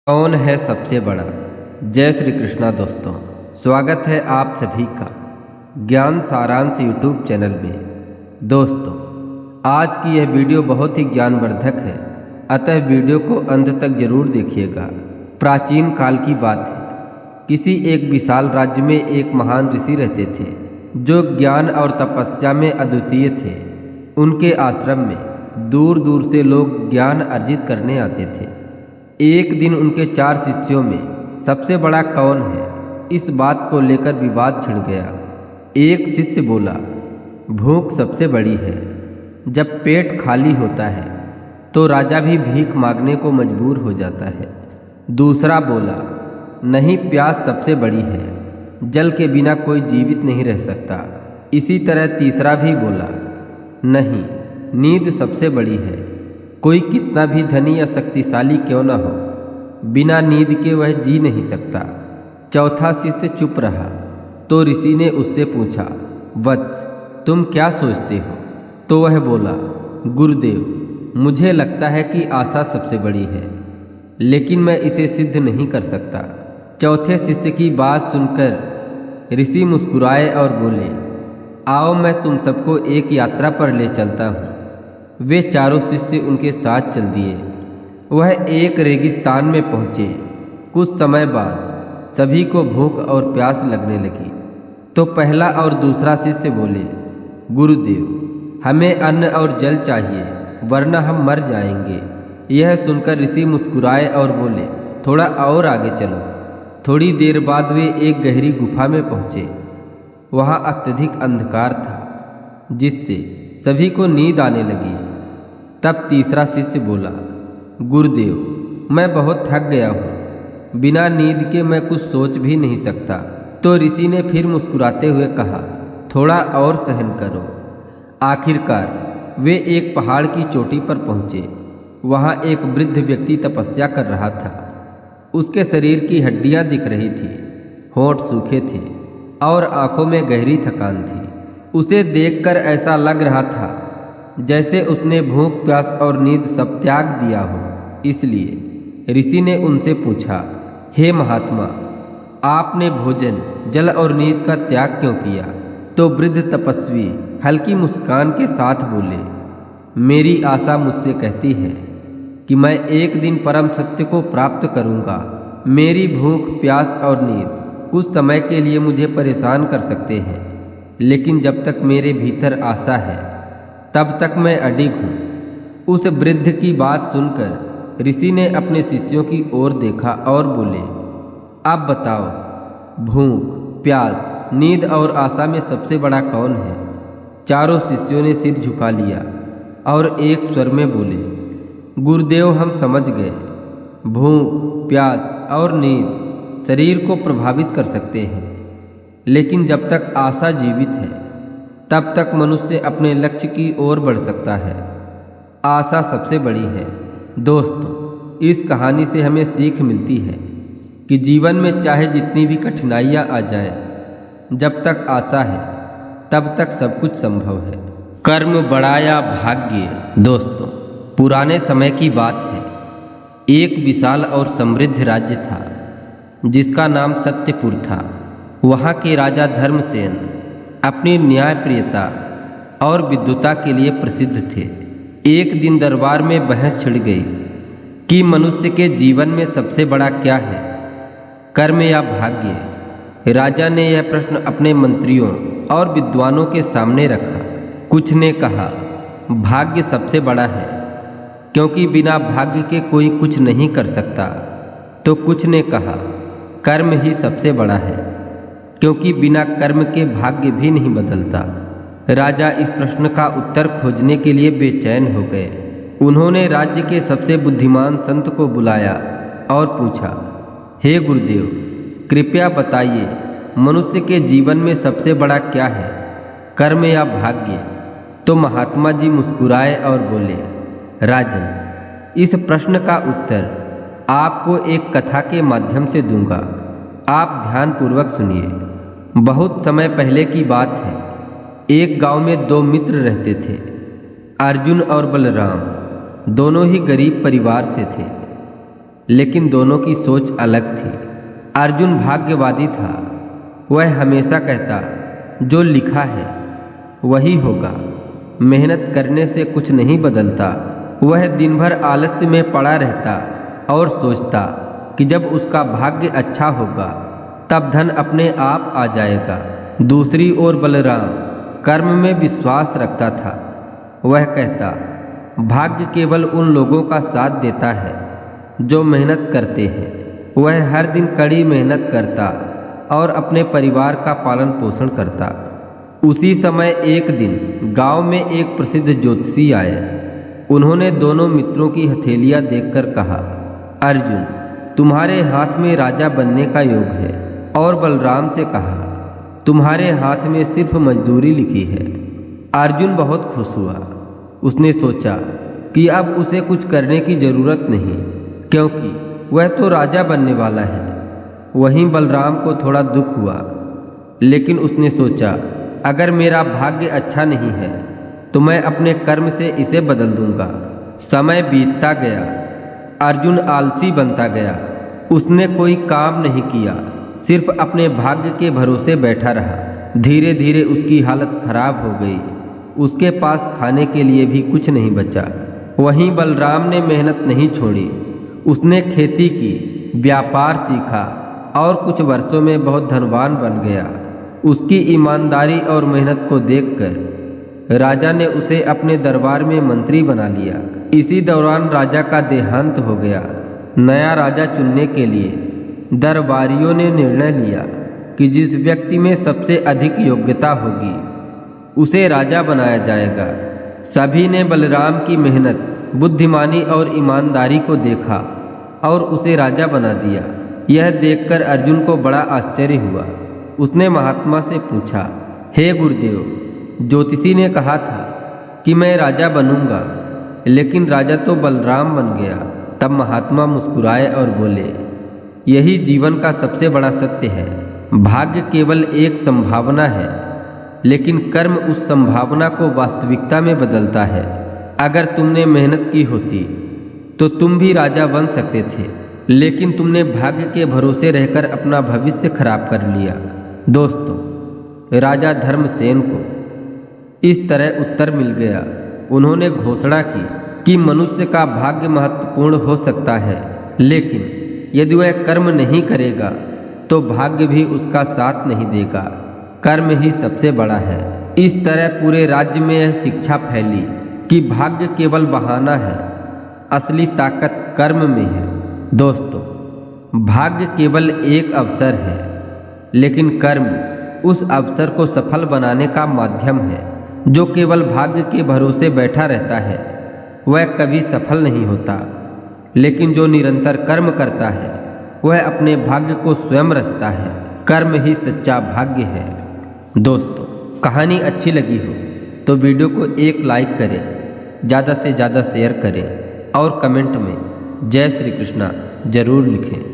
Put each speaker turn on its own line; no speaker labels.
कौन है सबसे बड़ा। जय श्री कृष्णा दोस्तों, स्वागत है आप सभी का ज्ञान सारांश यूट्यूब चैनल में। दोस्तों, आज की यह वीडियो बहुत ही ज्ञानवर्धक है, अतः वीडियो को अंत तक जरूर देखिएगा। प्राचीन काल की बात है, किसी एक विशाल राज्य में एक महान ऋषि रहते थे जो ज्ञान और तपस्या में अद्वितीय थे। उनके आश्रम में दूर दूर से लोग ज्ञान अर्जित करने आते थे। एक दिन उनके 4 शिष्यों में सबसे बड़ा कौन है, इस बात को लेकर विवाद छिड़ गया। एक शिष्य बोला, भूख सबसे बड़ी है। जब पेट खाली होता है तो राजा भी भीख मांगने को मजबूर हो जाता है। दूसरा बोला, नहीं, प्यास सबसे बड़ी है। जल के बिना कोई जीवित नहीं रह सकता। इसी तरह तीसरा भी बोला, नहीं, नींद सबसे बड़ी है। कोई कितना भी धनी या शक्तिशाली क्यों न हो, बिना नींद के वह जी नहीं सकता। चौथा शिष्य चुप रहा तो ऋषि ने उससे पूछा, वत्स, तुम क्या सोचते हो? तो वह बोला, गुरुदेव, मुझे लगता है कि आशा सबसे बड़ी है, लेकिन मैं इसे सिद्ध नहीं कर सकता। चौथे शिष्य की बात सुनकर ऋषि मुस्कुराए और बोले, आओ मैं तुम सबको एक यात्रा पर ले चलता हूँ। वे चारों शिष्य उनके साथ चल दिए। वह एक रेगिस्तान में पहुँचे। कुछ समय बाद सभी को भूख और प्यास लगने लगी तो पहला और दूसरा शिष्य बोले, गुरुदेव, हमें अन्न और जल चाहिए, वरना हम मर जाएंगे। यह सुनकर ऋषि मुस्कुराए और बोले, थोड़ा और आगे चलो। थोड़ी देर बाद वे एक गहरी गुफा में पहुँचे। वहाँ अत्यधिक अंधकार था, जिससे सभी को नींद आने लगी। तब तीसरा शिष्य बोला, गुरुदेव, मैं बहुत थक गया हूँ, बिना नींद के मैं कुछ सोच भी नहीं सकता। तो ऋषि ने फिर मुस्कुराते हुए कहा, थोड़ा और सहन करो। आखिरकार वे एक पहाड़ की चोटी पर पहुँचे। वहाँ एक वृद्ध व्यक्ति तपस्या कर रहा था। उसके शरीर की हड्डियाँ दिख रही थी, होंठ सूखे थे और आंखों में गहरी थकान थी। उसे देखकर ऐसा लग रहा था जैसे उसने भूख, प्यास और नींद सब त्याग दिया हो। इसलिए ऋषि ने उनसे पूछा, हे महात्मा, आपने भोजन, जल और नींद का त्याग क्यों किया? तो वृद्ध तपस्वी हल्की मुस्कान के साथ बोले, मेरी आशा मुझसे कहती है कि मैं एक दिन परम सत्य को प्राप्त करूंगा। मेरी भूख, प्यास और नींद कुछ समय के लिए मुझे परेशान कर सकते हैं, लेकिन जब तक मेरे भीतर आशा है तब तक मैं अडिग हूँ। उस वृद्ध की बात सुनकर ऋषि ने अपने शिष्यों की ओर देखा और बोले, अब बताओ, भूख, प्यास, नींद और आशा में सबसे बड़ा कौन है? चारों शिष्यों ने सिर झुका लिया और एक स्वर में बोले, गुरुदेव, हम समझ गए। भूख, प्यास और नींद शरीर को प्रभावित कर सकते हैं, लेकिन जब तक आशा जीवित है तब तक मनुष्य अपने लक्ष्य की ओर बढ़ सकता है। आशा सबसे बड़ी है। दोस्तों, इस कहानी से हमें सीख मिलती है कि जीवन में चाहे जितनी भी कठिनाइयाँ आ जाएं, जब तक आशा है तब तक सब कुछ संभव है। कर्म बड़ा या भाग्य। दोस्तों, पुराने समय की बात है। एक विशाल और समृद्ध राज्य था जिसका नाम सत्यपुर था। वहाँ के राजा धर्मसेन अपनी न्यायप्रियता और विद्वता के लिए प्रसिद्ध थे। एक दिन दरबार में बहस छिड़ गई कि मनुष्य के जीवन में सबसे बड़ा क्या है, कर्म या भाग्य। राजा ने यह प्रश्न अपने मंत्रियों और विद्वानों के सामने रखा। कुछ ने कहा, भाग्य सबसे बड़ा है, क्योंकि बिना भाग्य के कोई कुछ नहीं कर सकता। तो कुछ ने कहा, कर्म ही सबसे बड़ा है, क्योंकि बिना कर्म के भाग्य भी नहीं बदलता। राजा इस प्रश्न का उत्तर खोजने के लिए बेचैन हो गए। उन्होंने राज्य के सबसे बुद्धिमान संत को बुलाया और पूछा, हे गुरुदेव, कृपया बताइए, मनुष्य के जीवन में सबसे बड़ा क्या है, कर्म या भाग्य? तो महात्मा जी मुस्कुराए और बोले, राजन, इस प्रश्न का उत्तर आपको एक कथा के माध्यम से दूंगा। आप ध्यानपूर्वक सुनिए। बहुत समय पहले की बात है। एक गांव में 2 मित्र रहते थे, अर्जुन और बलराम। दोनों ही गरीब परिवार से थे। लेकिन दोनों की सोच अलग थी। अर्जुन भाग्यवादी था। वह हमेशा कहता, जो लिखा है वही होगा। मेहनत करने से कुछ नहीं बदलता। वह दिन भर आलस्य में पड़ा रहता और सोचता कि जब उसका भाग्य अच्छा होगा तब धन अपने आप आ जाएगा। दूसरी ओर बलराम कर्म में विश्वास रखता था। वह कहता, भाग्य केवल उन लोगों का साथ देता है जो मेहनत करते हैं। वह हर दिन कड़ी मेहनत करता और अपने परिवार का पालन पोषण करता। उसी समय एक दिन गांव में एक प्रसिद्ध ज्योतिषी आए। उन्होंने दोनों मित्रों की हथेलियां देखकर कहा, अर्जुन, तुम्हारे हाथ में राजा बनने का योग है। और बलराम से कहा, तुम्हारे हाथ में सिर्फ मजदूरी लिखी है। अर्जुन बहुत खुश हुआ। उसने सोचा कि अब उसे कुछ करने की जरूरत नहीं, क्योंकि वह तो राजा बनने वाला है। वहीं बलराम को थोड़ा दुख हुआ, लेकिन उसने सोचा, अगर मेरा भाग्य अच्छा नहीं है तो मैं अपने कर्म से इसे बदल दूंगा। समय बीतता गया। अर्जुन आलसी बनता गया। उसने कोई काम नहीं किया, सिर्फ अपने भाग्य के भरोसे बैठा रहा। धीरे धीरे उसकी हालत खराब हो गई। उसके पास खाने के लिए भी कुछ नहीं बचा। वहीं बलराम ने मेहनत नहीं छोड़ी। उसने खेती की, व्यापार सीखा और कुछ वर्षों में बहुत धनवान बन गया। उसकी ईमानदारी और मेहनत को देखकर राजा ने उसे अपने दरबार में मंत्री बना लिया। इसी दौरान राजा का देहांत हो गया। नया राजा चुनने के लिए दरबारियों ने निर्णय लिया कि जिस व्यक्ति में सबसे अधिक योग्यता होगी उसे राजा बनाया जाएगा। सभी ने बलराम की मेहनत, बुद्धिमानी और ईमानदारी को देखा और उसे राजा बना दिया। यह देखकर अर्जुन को बड़ा आश्चर्य हुआ। उसने महात्मा से पूछा, हे गुरुदेव, ज्योतिषी ने कहा था कि मैं राजा बनूंगा, लेकिन राजा तो बलराम बन गया। तब महात्मा मुस्कुराए और बोले, यही जीवन का सबसे बड़ा सत्य है। भाग्य केवल एक संभावना है, लेकिन कर्म उस संभावना को वास्तविकता में बदलता है। अगर तुमने मेहनत की होती तो तुम भी राजा बन सकते थे, लेकिन तुमने भाग्य के भरोसे रहकर अपना भविष्य खराब कर लिया। दोस्तों, राजा धर्मसेन को इस तरह उत्तर मिल गया। उन्होंने घोषणा की कि मनुष्य का भाग्य महत्वपूर्ण हो सकता है, लेकिन यदि वह कर्म नहीं करेगा तो भाग्य भी उसका साथ नहीं देगा। कर्म ही सबसे बड़ा है। इस तरह पूरे राज्य में यह शिक्षा फैली कि भाग्य केवल बहाना है, असली ताकत कर्म में है। दोस्तों, भाग्य केवल एक अवसर है, लेकिन कर्म उस अवसर को सफल बनाने का माध्यम है। जो केवल भाग्य के भरोसे बैठा रहता है वह कभी सफल नहीं होता, लेकिन जो निरंतर कर्म करता है वह अपने भाग्य को स्वयं रचता है। कर्म ही सच्चा भाग्य है। दोस्तों, कहानी अच्छी लगी हो तो वीडियो को एक लाइक करें, ज़्यादा से ज़्यादा शेयर करें और कमेंट में जय श्री कृष्णा जरूर लिखें।